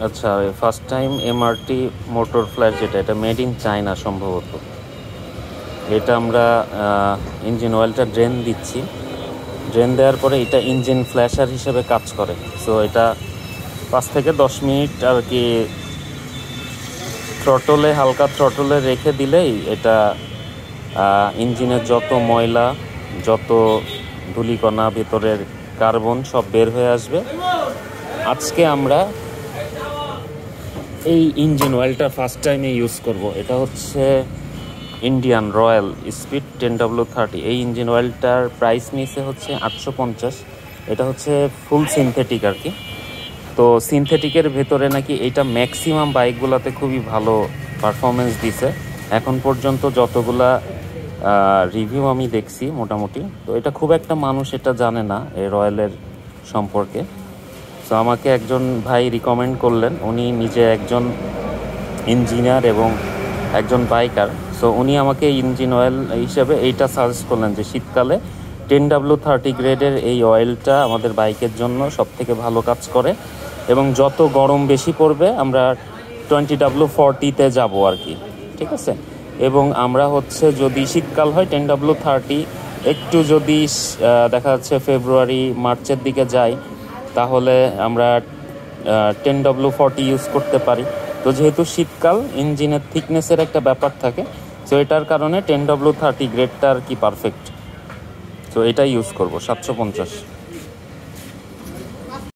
আচ্ছা, first time MRT motor flash, যেটা এটা মেড ইন চায়না সম্ভবত। এটা আমরা ইঞ্জিন অয়েলটা ড্রেন দিচ্ছি। ড্রেন দেওয়ার পরে এটা ইঞ্জিন ফ্ল্যাশার হিসেবে কাজ করে। সো এটা 5 থেকে 10 মিনিট আর কি হালকা থ্রটলে রেখে দিলেই এটা ইঞ্জিনের যত ময়লা, যত ধূলিকণা, ভেতরের কার্বন সব বের হয়ে আসবে। আজকে আমরা এই ইঞ্জিন অয়েলটা ফার্স্ট টাইমে ইউজ করব। এটা হচ্ছে ইন্ডিয়ান রয়্যাল স্পিড 10W30। এই ইঞ্জিন অয়েলটার প্রাইস নিচে হচ্ছে 850। এটা হচ্ছে ফুল সিনথেটিক আর কি। তো সিনথেটিকের ভেতরে নাকি এটা ম্যাক্সিমাম বাইকগুলোতে খুবই ভালো পারফরমেন্স দিছে এখন পর্যন্ত, যতগুলা রিভিউ আমি দেখছি মোটামুটি। তো এটা খুব একটা মানুষ এটা জানে না এই রয়্যালের সম্পর্কে। সো আমাকে একজন ভাই রিকমেন্ড করলেন, উনি নিজে একজন ইঞ্জিনিয়ার এবং একজন বাইকার। সো উনি আমাকে ইঞ্জিন অয়েল হিসেবে এইটা সাজেস্ট করলেন যে শীতকালে 10W30 গ্রেডের এই অয়েলটা আমাদের বাইকের জন্য সবথেকে ভালো কাজ করে, এবং যত গরম বেশি পড়বে আমরা 20W40-তে যাব আর কি, ঠিক আছে। এবং আমরা হচ্ছে যদি শীতকাল হয় 10W30, একটু যদি দেখা যাচ্ছে ফেব্রুয়ারি মার্চের দিকে যাই, তাহলে আমরা 10W40 ইউজ করতে পারি। তো যেহেতু শীতকাল, ইঞ্জিনের থিকনেসের একটা ব্যাপার থাকে, সো এটার কারণে 10W30 গ্রেডটা আর কি পারফেক্ট। তো এটা ইউজ করব 750।